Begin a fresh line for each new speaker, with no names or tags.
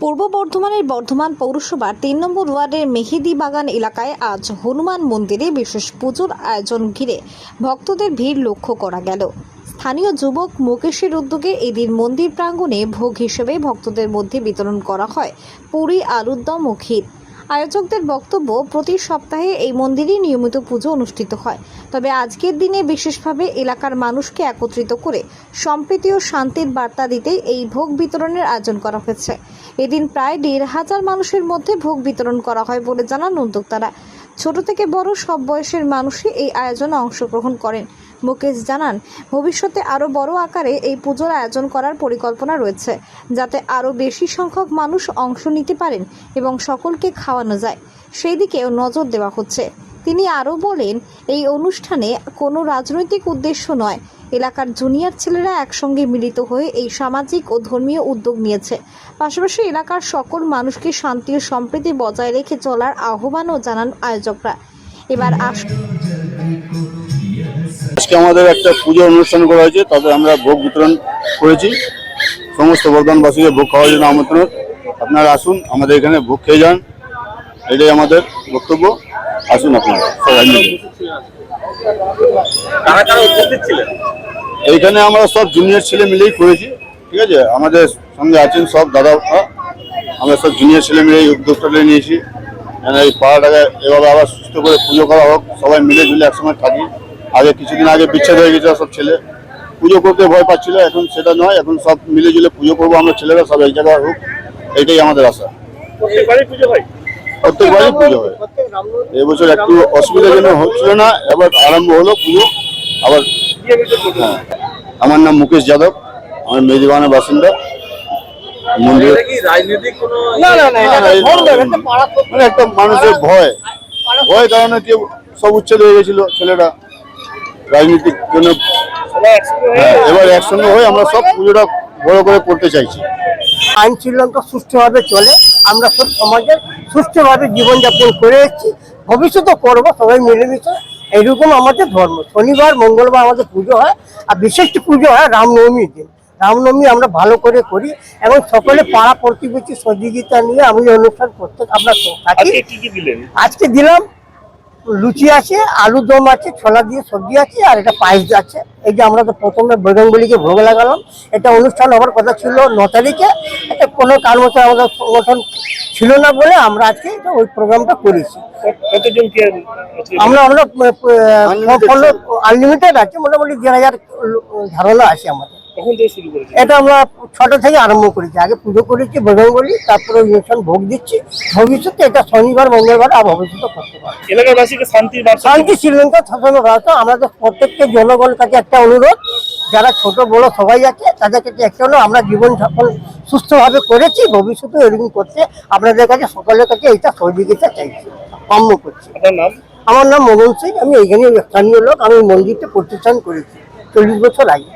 পূর্ব বর্ধমানের বর্ধমান পৌরসভার ৩ নম্বর ওয়ার্ডের মেহেদি বাগান এলাকায় আজ হনুমান মন্দিরে বিশেষ পুজোর আয়োজন ঘিরে ভক্তদের ভিড় লক্ষ্য করা গেল। স্থানীয় যুবক মুকেশের উদ্যোগে এদিন মন্দির প্রাঙ্গণে ভোগ হিসেবে ভক্তদের মধ্যে বিতরণ করা হয় পুরি, আলুর দম ও ক্ষীর। আয়োজকদের বক্তব্য, প্রতি সপ্তাহে এই মন্দিরে নিয়মিত পুজো অনুষ্ঠিত হয়, তবে আজকের দিনে বিশেষভাবে এলাকার মানুষকে একত্রিত করে সম্প্রীতি ও শান্তির বার্তা দিতে এই ভোগ বিতরণের আয়োজন করা হয়েছে। এদিন প্রায় ১,৫০০ মানুষের মধ্যে ভোগ বিতরণ করা হয় বলে জানান উদ্যোক্তারা। ছোট থেকে বড় সব বয়সের মানুষই এই আয়োজনে অংশগ্রহণ করেন। মুকেশ জানান, ভবিষ্যতে আরও বড় আকারে এই পুজোর আয়োজন করার পরিকল্পনা রয়েছে, যাতে আরও বেশি সংখ্যক মানুষ অংশ নিতে পারেন এবং সকলকে খাওয়ানো যায়, সেই দিকেও নজর দেওয়া হচ্ছে। তিনি আরও বলেন, এই অনুষ্ঠানে কোনো রাজনৈতিক উদ্দেশ্য নয়, এলাকার জুনিয়র ছেলেরা একসঙ্গে মিলিত হয়ে এই সামাজিক ও ধর্মীয় উদ্যোগ নিয়েছে। পাশাপাশি এলাকার সকল মানুষকে শান্তি ও সম্প্রীতি বজায় রেখে চলার আহ্বানও জানান আয়োজকরা। এবার
আজকে আমাদের একটা পুজোর অনুষ্ঠান করা হয়েছে, তাতে আমরা ভোগ বিতরণ করেছি। সমস্ত বর্ধমানবাসীকে ভোগ খাওয়ার জন্য আমন্ত্রণ। আপনারা আসুন, আমাদের এখানে ভোগ খেয়ে যান, এটাই আমাদের বক্তব্য। আসুন আপনারা সবাই মিলে। এইখানে আমরা সব জুনিয়র ছেলে মিলেই করেছি, ঠিক আছে। আমাদের সঙ্গে আছেন সব দাদা, আমরা সব জুনিয়র ছেলে মিলে এই উদ্যোগটা নিয়েছি। এই পাড়াটাকে এভাবে আবার সুস্থ করে পুজো করা হোক, সবাই মিলে ঝুলে একসময় থাকি। আগে কিছুদিন আগে বিচ্ছেদ হয়ে গেছিল, সব ছেলে পুজো করতে ভয় পাচ্ছিল, এখন সেটা নয়, এখন সব মিলে ঝুলে পুজো করবো আমরা ছেলেরা, সব এক জায়গায় হোক, এটাই আমাদের আশা। প্রত্যেকবারই পুজো হয়। এবছর একটু অসুবিধার জন্য হচ্ছিল না, এবার আরম্ভ হলো পুজো আবার। হ্যাঁ, আমার নাম মুকেশ যাদব, আমার মেহেদিবাগানের বাসিন্দা। মন্দির মানে একটা মানুষের ভয় কারণে কেউ সব উচ্ছেদ হয়ে গেছিল ছেলেরা রাজনীতির জন্য। এবার একসঙ্গে হয়ে আমরা সব পুজোটা বড় করে করতে চাইছি।
আইন শৃঙ্খলা সুষ্ঠুভাবে চলে, আমরা সব সমাজে সুষ্ঠুভাবে জীবনযাপন করে এসেছি, ভবিষ্যতে করবো সবাই মিলেমিশে। এইরকম আমাদের ধর্ম। শনিবার মঙ্গলবার আমাদের পুজো হয়, আর বিশেষ পুজো হয় রামনবমীর দিন। রামনবমী আমরা ভালো করে করি এবং সকলে পাড়া প্রতিবেশী সহযোগিতা নিয়ে আমি অনুষ্ঠান করতে আমরা থাকি। আজকে দিলাম লুচি আছে, আলুর দম আছে, ছোলা দিয়ে সবজি আছে, আর এটা পায়েস আছে। এই যে আমরা তো প্রথমে বজরংবলীকে ভোগ লাগালাম। এটা অনুষ্ঠান হওয়ার কথা ছিল ৯ তারিখে, এটা কোনো কারণবশত আমাদের সংগঠন ছিল না বলে আমরা আজকে ওই প্রোগ্রামটা করেছি। আমরা আনলিমিটেড আছে, মোটামুটি ১,৫০০ ধারণা আছে আমাদের। এটা আমরা ৬টা থেকে আরম্ভ করেছি। আগে পুজো করেছি বজরংবলী, তারপরে অনুষ্ঠান ভোগ দিচ্ছি। ভবিষ্যতে এটা শনিবার মঙ্গলবার আর ভবিষ্যতে করতে পারবো।
এলাকাবাসীকে
শান্তি শৃঙ্খলা শাসনের ব্যবস্থা। আমাদের প্রত্যেককে জনগণের কাছে একটা অনুরোধ, যারা ছোট বড় সবাই আছে তাদের কাছে একটা হলো, আমরা জীবনযাপন সুস্থভাবে করেছি, ভবিষ্যতে এরকম করতে আপনাদের কাছে সকলের কাছে এইটা সহযোগিতা চাইছি, কাম্য করছি। আমার নাম মোহন সিং, আমি এইখানে স্থানীয় লোক। আমি মন্দিরটা প্রতিষ্ঠান করেছি ৪০ বছর আগে।